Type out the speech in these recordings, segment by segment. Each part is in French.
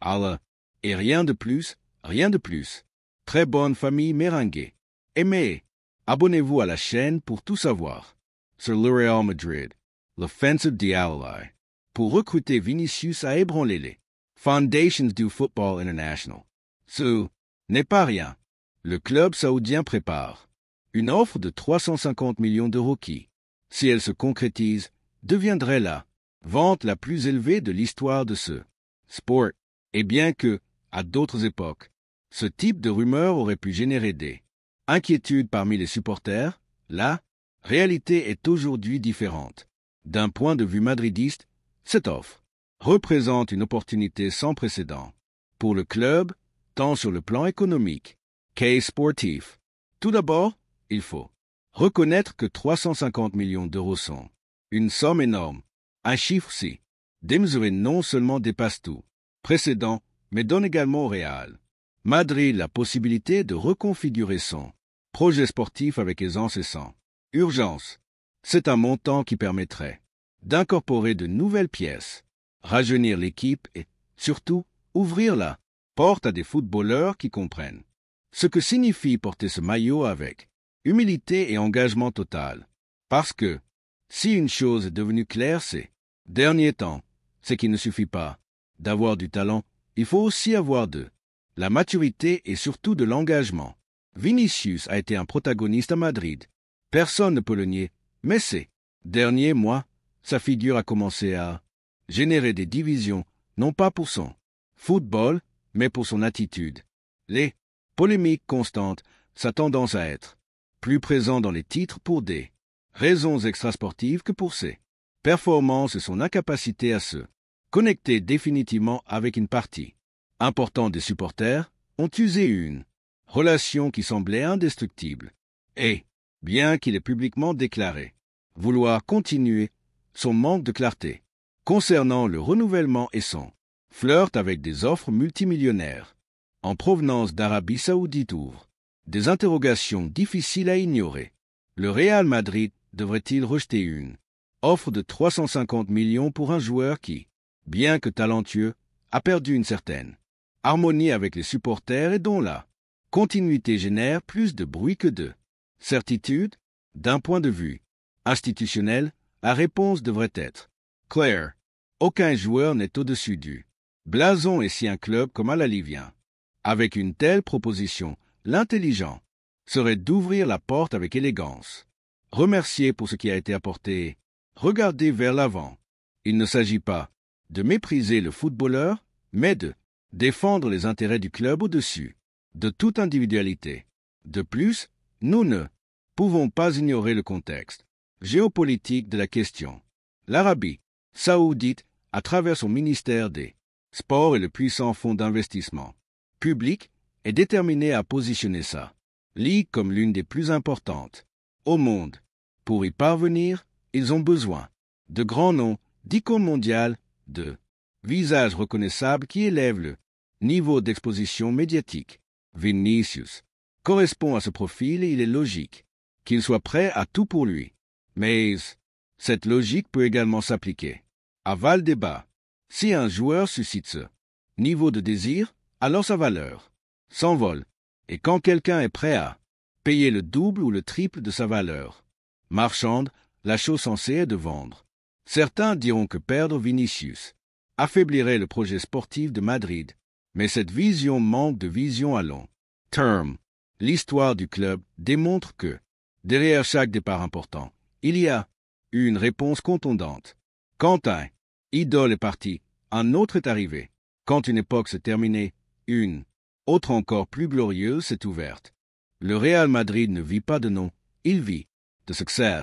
Allah. Et rien de plus, rien de plus. Très bonne famille méringuée. Aimez, abonnez-vous à la chaîne pour tout savoir. Sur le Real Madrid, l'offensive d'Al-Ahly. Pour recruter Vinicius à ébranler les Foundations du Football International. Ce n'est pas rien. Le club saoudien prépare une offre de 350 millions d'euros qui, si elle se concrétise, deviendrait la vente la plus élevée de l'histoire de ce sport. Et bien que, à d'autres époques, ce type de rumeur aurait pu générer des inquiétudes parmi les supporters, la réalité est aujourd'hui différente. D'un point de vue madridiste, cette offre représente une opportunité sans précédent pour le club, tant sur le plan économique qu'est sportif. Tout d'abord, il faut reconnaître que 350 millions d'euros sont une somme énorme. Un chiffre-ci, démesuré non seulement dépasse tout précédent, mais donne également au Real Madrid la possibilité de reconfigurer son projet sportif avec aisance et sans urgence. C'est un montant qui permettrait d'incorporer de nouvelles pièces, rajeunir l'équipe et, surtout, ouvrir la porte à des footballeurs qui comprennent ce que signifie porter ce maillot avec humilité et engagement total. Parce que, si une chose est devenue claire ces derniers temps, c'est qu'il ne suffit pas d'avoir du talent, il faut aussi avoir de la maturité et surtout de l'engagement. Vinicius a été un protagoniste à Madrid. Personne ne peut le nier, mais ces derniers mois, sa figure a commencé à générer des divisions, non pas pour son football, mais pour son attitude. Les polémiques constantes, sa tendance à être plus présent dans les titres pour des raisons extrasportives que pour ses performances et son incapacité à se connecter définitivement avec une partie importante des supporters, ont usé une relation qui semblait indestructible. Et, bien qu'il ait publiquement déclaré vouloir continuer, son manque de clarté concernant le renouvellement et son flirt avec des offres multimillionnaires en provenance d'Arabie Saoudite ouvre des interrogations difficiles à ignorer. Le Real Madrid devrait-il rejeter une offre de 350 millions pour un joueur qui, bien que talentueux, a perdu une certaine harmonie avec les supporters et dont la continuité génère plus de bruit que de certitude? D'un point de vue institutionnel, la réponse devrait être claire. Aucun joueur n'est au-dessus du blason et si un club comme Al-Ahly vient avec une telle proposition, l'intelligent serait d'ouvrir la porte avec élégance, remercier pour ce qui a été apporté et regarder vers l'avant. Il ne s'agit pas de mépriser le footballeur, mais de défendre les intérêts du club au-dessus de toute individualité. De plus, nous ne pouvons pas ignorer le contexte géopolitique de la question. L'Arabie saoudite, à travers son ministère des Sports et le puissant fonds d'investissement public, est déterminée à positionner sa ligue comme l'une des plus importantes au monde. Pour y parvenir, ils ont besoin de grands noms, d'icônes mondiales, de visages reconnaissables qui élèvent le niveau d'exposition médiatique. Vinicius correspond à ce profil et il est logique qu'il soit prêt à tout pour lui. Mais cette logique peut également s'appliquer à Valdebba. Si un joueur suscite ce niveau de désir, alors sa valeur s'envole. Et quand quelqu'un est prêt à payer le double ou le triple de sa valeur marchande, la chose sensée est de vendre. Certains diront que perdre Vinicius affaiblirait le projet sportif de Madrid, mais cette vision manque de vision à long terme. L'histoire du club démontre que, derrière chaque départ important, il y a une réponse contondante. Quand un idole est parti, un autre est arrivé. Quand une époque s'est terminée, une autre encore plus glorieuse s'est ouverte. Le Real Madrid ne vit pas de nom, il vit de succès.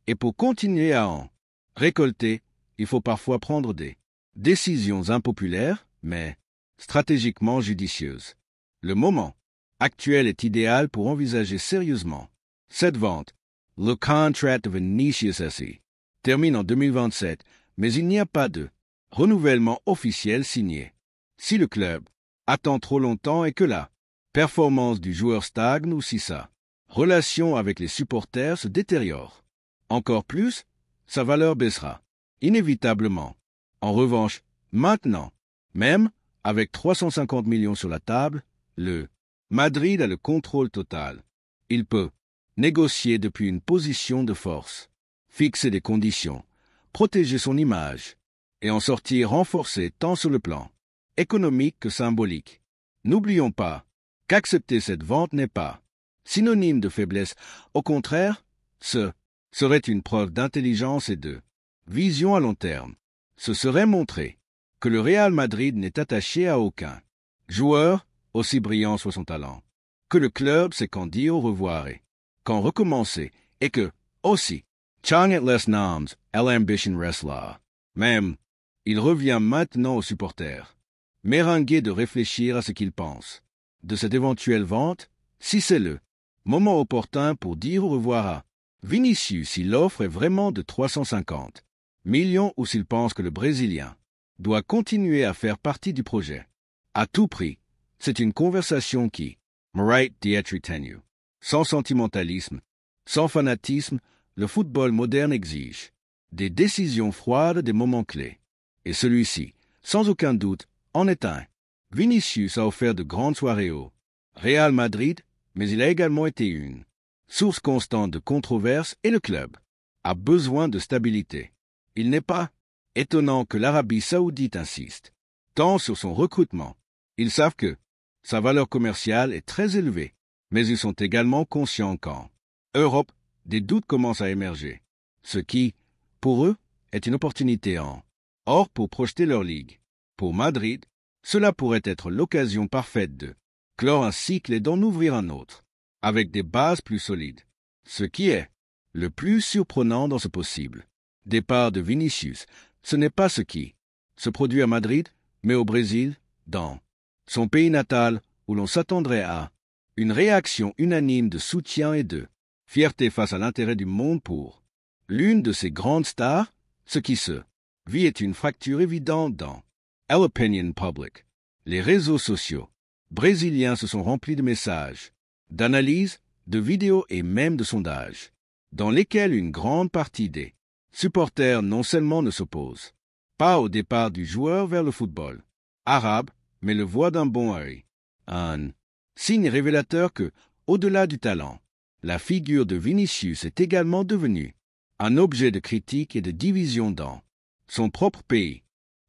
Et pour continuer à en récolter, il faut parfois prendre des décisions impopulaires, mais stratégiquement judicieuses. Le moment actuel est idéal pour envisager sérieusement cette vente. Le contrat de Vinicius SC termine en 2027, mais il n'y a pas de renouvellement officiel signé. Si le club attend trop longtemps et que la performance du joueur stagne ou si sa relation avec les supporters se détériore encore plus, sa valeur baissera inévitablement. En revanche, maintenant, même Avec 350 millions sur la table, le Madrid a le contrôle total. Il peut négocier depuis une position de force, fixer des conditions, protéger son image et en sortir renforcé tant sur le plan économique que symbolique. N'oublions pas qu'accepter cette vente n'est pas synonyme de faiblesse. Au contraire, ce serait une preuve d'intelligence et de vision à long terme. Ce serait montrer que le Real Madrid n'est attaché à aucun joueur, aussi brillant soit son talent, que le club sait quand dire au revoir et quand recommencer, et que, aussi, Changet les Nams, l'ambition reste là. Même, il revient maintenant aux supporters, merengués de réfléchir à ce qu'ils pensent de cette éventuelle vente, si c'est le moment opportun pour dire au revoir à Vinicius si l'offre est vraiment de 350 millions ou s'il pense que le Brésilien doit continuer à faire partie du projet. À tout prix, c'est une conversation qui mérite d'être tenue. Sans sentimentalisme, sans fanatisme, le football moderne exige des décisions froides des moments clés. Et celui-ci, sans aucun doute, en est un. Vinicius a offert de grandes soirées au Real Madrid, mais il a également été une source constante de controverses et le club a besoin de stabilité. Il n'est pas étonnant que l'Arabie saoudite insiste tant sur son recrutement. Ils savent que sa valeur commerciale est très élevée, mais ils sont également conscients qu'en Europe, des doutes commencent à émerger, ce qui, pour eux, est une opportunité en or pour projeter leur ligue. Pour Madrid, cela pourrait être l'occasion parfaite de clore un cycle et d'en ouvrir un autre, avec des bases plus solides. Ce qui est le plus surprenant dans ce possible départ de Vinicius, ce n'est pas ce qui se produit à Madrid, mais au Brésil, dans son pays natal, où l'on s'attendrait à une réaction unanime de soutien et de fierté face à l'intérêt du monde pour l'une de ces grandes stars. Ce qui se vit est une fracture évidente dans l'opinion public. Les réseaux sociaux brésiliens se sont remplis de messages, d'analyses, de vidéos et même de sondages, dans lesquels une grande partie des supporters non seulement ne s'opposent pas au départ du joueur vers le football arabe, mais le voient d'un bon œil. Un signe révélateur que, au-delà du talent, la figure de Vinicius est également devenue un objet de critique et de division dans son propre pays.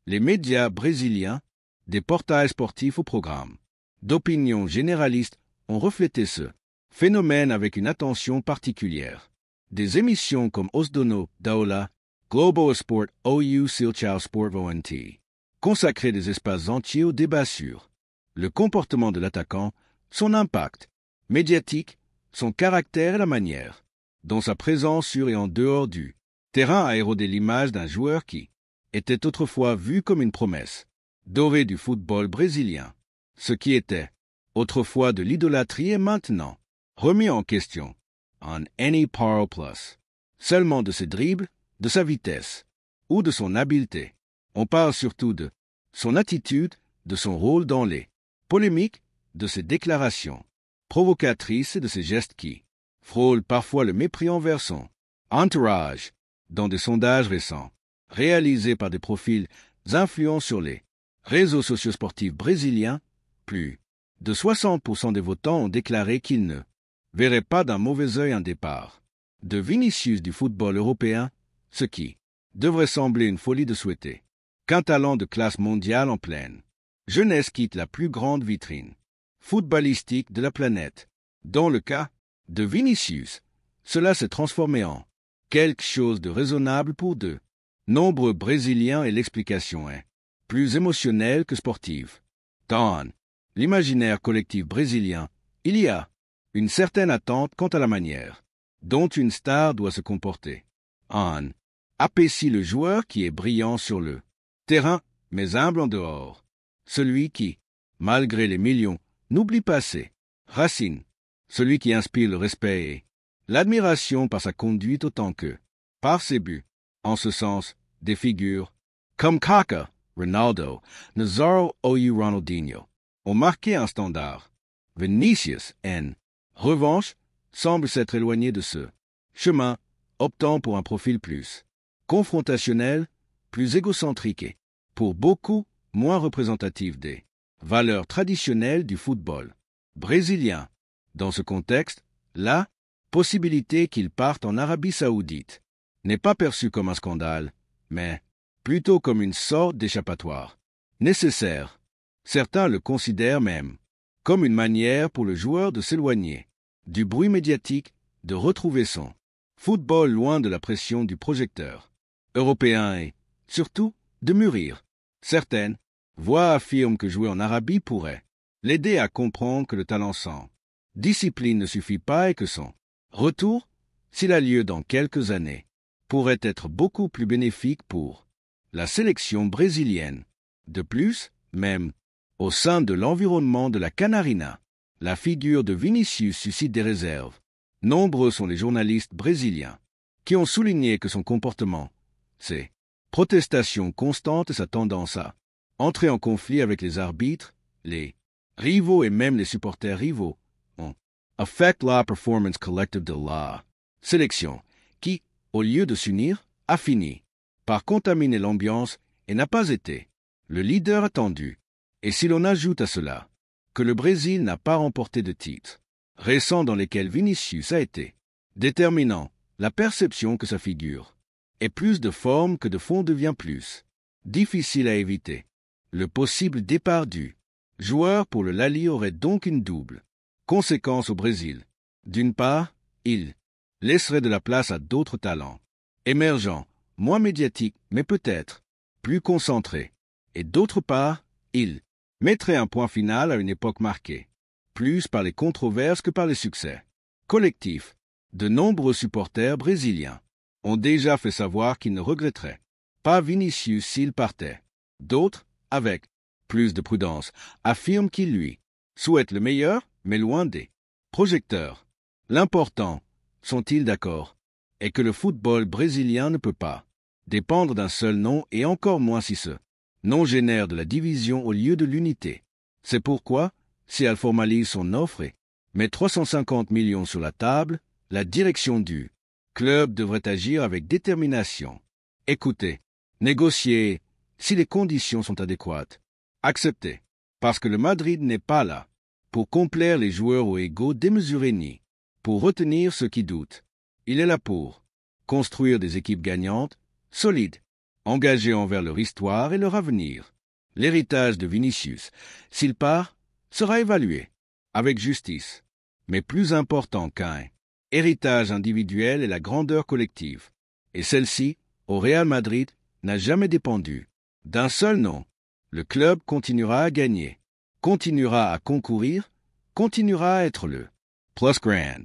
Les médias brésiliens, des portails sportifs au programme d'opinion généraliste ont reflété ce phénomène avec une attention particulière. Des émissions comme Os Donos da Globo Sport ou Silchao Sport VONT consacraient des espaces entiers au débat sur le comportement de l'attaquant, son impact médiatique, son caractère et la manière dont sa présence sur et en dehors du terrain a érodé l'image d'un joueur qui était autrefois vu comme une promesse dorée du football brésilien. Ce qui était autrefois de l'idolâtrie est maintenant remis en question en any parle plus. Seulement de ses dribbles, de sa vitesse ou de son habileté. On parle surtout de son attitude, de son rôle dans les polémiques, de ses déclarations provocatrices et de ses gestes qui frôlent parfois le mépris envers son entourage. Dans des sondages récents, réalisés par des profils influents sur les réseaux sociaux sportifs brésiliens, plus de 60% des votants ont déclaré qu'ils ne verraient pas d'un mauvais œil un départ de Vinicius du football européen, ce qui devrait sembler une folie de souhaiter qu'un talent de classe mondiale en pleine jeunesse quitte la plus grande vitrine footballistique de la planète. Dans le cas de Vinicius, cela s'est transformé en quelque chose de raisonnable pour de nombreux Brésiliens et l'explication est plus émotionnelle que sportive. Dans l'imaginaire collectif brésilien, il y a une certaine attente quant à la manière dont une star doit se comporter. On apprécie le joueur qui est brillant sur le terrain, mais humble en dehors. Celui qui, malgré les millions, n'oublie pas ses racines. Celui qui inspire le respect et l'admiration par sa conduite autant que par ses buts. En ce sens, des figures comme Kaká, Ronaldo, Nazário ou Ronaldinho ont marqué un standard. Vinicius, en revanche, semble s'être éloigné de ce chemin, optant pour un profil plus confrontationnel, plus égocentrique et, pour beaucoup, moins représentatif des valeurs traditionnelles du football brésilien. Dans ce contexte, la possibilité qu'il parte en Arabie saoudite n'est pas perçue comme un scandale, mais plutôt comme une sorte d'échappatoire nécessaire. Certains le considèrent même comme une manière pour le joueur de s'éloigner du bruit médiatique, de retrouver son football loin de la pression du projecteur européen et, surtout, de mûrir. Certaines voix affirment que jouer en Arabie pourrait l'aider à comprendre que le talent sans discipline ne suffit pas et que son retour, s'il a lieu dans quelques années, pourrait être beaucoup plus bénéfique pour la sélection brésilienne. De plus, même au sein de l'environnement de la Canarina, la figure de Vinicius suscite des réserves. Nombreux sont les journalistes brésiliens qui ont souligné que son comportement, ses protestations constantes et sa tendance à entrer en conflit avec les arbitres, les rivaux et même les supporters rivaux ont affecté la performance collective de la sélection, qui, au lieu de s'unir, a fini par contaminer l'ambiance et n'a pas été le leader attendu. Et si l'on ajoute à cela que le Brésil n'a pas remporté de titres récents dans lesquels Vinicius a été déterminant, la perception que sa figure est plus de forme que de fond devient plus difficile à éviter. Le possible départ du joueur pour le Lali aurait donc une double conséquence au Brésil. D'une part, il laisserait de la place à d'autres talents émergents, moins médiatiques, mais peut-être plus concentrés. Et d'autre part, il mettrait un point final à une époque marquée, plus par les controverses que par les succès collectifs. De nombreux supporters brésiliens ont déjà fait savoir qu'ils ne regretteraient pas Vinicius s'il partait. D'autres, avec plus de prudence, affirment qu'ils lui souhaitent le meilleur, mais loin des projecteurs. L'important, sont-ils d'accord, est que le football brésilien ne peut pas dépendre d'un seul nom et encore moins si ce nom génère de la division au lieu de l'unité. C'est pourquoi, si elle formalise son offre et met 350 millions sur la table, la direction du club devrait agir avec détermination. Écoutez, négocier si les conditions sont adéquates. Accepter, parce que le Madrid n'est pas là pour complaire les joueurs aux égos démesurés ni pour retenir ceux qui doutent. Il est là pour construire des équipes gagnantes, solides, engagés envers leur histoire et leur avenir. L'héritage de Vinicius, s'il part, sera évalué avec justice, mais plus important qu'un héritage individuel est la grandeur collective, et celle-ci, au Real Madrid, n'a jamais dépendu d'un seul nom. Le club continuera à gagner, continuera à concourir, continuera à être le plus grand,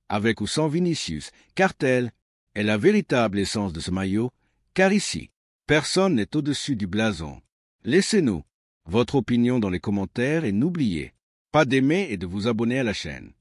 avec ou sans Vinicius, car telle est la véritable essence de ce maillot, car ici, personne n'est au-dessus du blason. Laissez-nous votre opinion dans les commentaires et n'oubliez pas d'aimer et de vous abonner à la chaîne.